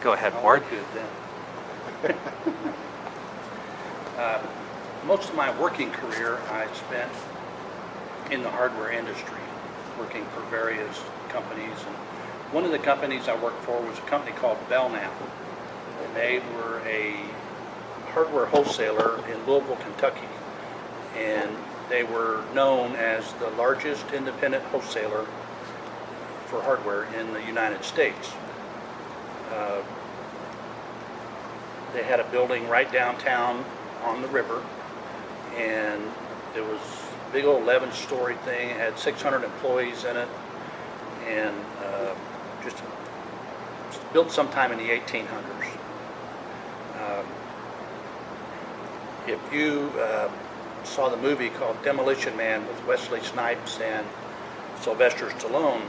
Go ahead, Oh, Ward. good then. Most of my working career I spent in the hardware industry, working for various companies. And one of the companies I worked for was a company called Belknap, and they were a hardware wholesaler in Louisville, Kentucky, and they were known as the largest independent wholesaler for hardware in the United States. They had a building right downtown on the river, and it was a big old 11-story thing. It had 600 employees in it, and just built sometime in the 1800s. If you saw the movie called Demolition Man with Wesley Snipes and Sylvester Stallone,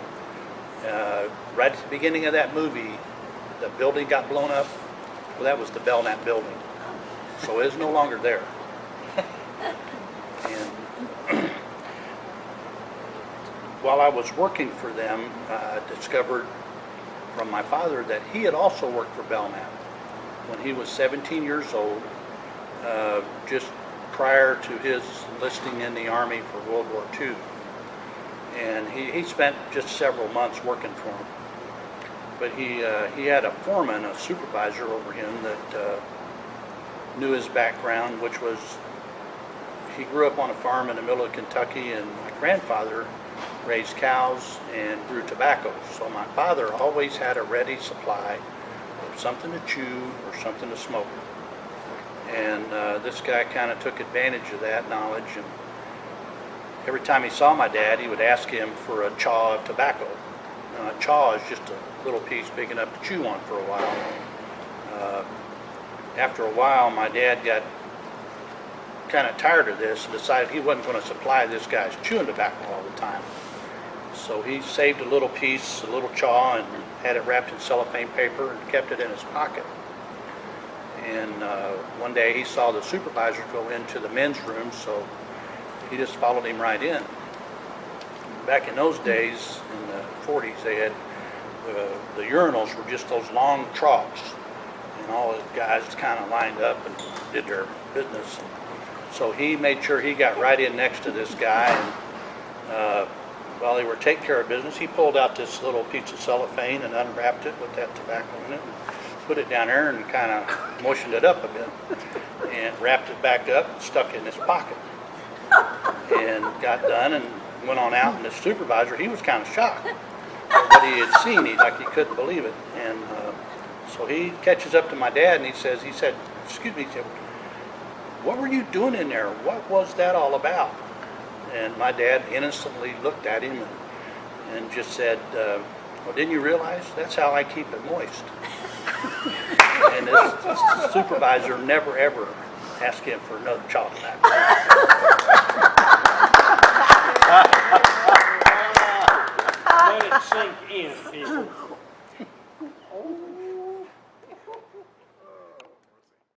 right at the beginning of that movie, the building got blown up. Well, that was the Belknap building, so it is no longer there. And while I was working for them, I discovered from my father that he had also worked for Belknap when he was 17 years old, just prior to his enlisting in the Army for World War II. And he spent just several months working for him. But he had a foreman, a supervisor over him that knew his background, which was he grew up on a farm in the middle of Kentucky, and my grandfather raised cows and grew tobacco. So my father always had a ready supply of something to chew or something to smoke. And this guy kind of took advantage of that knowledge, and every time he saw my dad, he would ask him for a chaw of tobacco. A chaw is just a little piece big enough to chew on for a while. After a while, my dad got kind of tired of this and decided he wasn't going to supply this guy's chewing tobacco all the time. So he saved a little piece, a little chaw, and had it wrapped in cellophane paper and kept it in his pocket. And one day he saw the supervisor go into the men's room, so he just followed him right in. Back in those days, in the 40s, they had the urinals were just those long troughs, and all the guys kind of lined up and did their business. So he made sure he got right in next to this guy, and while they were taking care of business, he pulled out this little piece of cellophane and unwrapped it with that tobacco in it, and put it down there and kind of moistened it up a bit, and wrapped it back up and stuck it in his pocket. And got done and went on out, and the supervisor, he was kind of shocked at what he had seen. He couldn't believe it. And so he catches up to my dad, and he said, excuse me, he said, what were you doing in there? What was that all about? And my dad innocently looked at him and just said, well, didn't you realize that's how I keep it moist? And this supervisor never ever asked him for another chocolate. Let it sink in, people.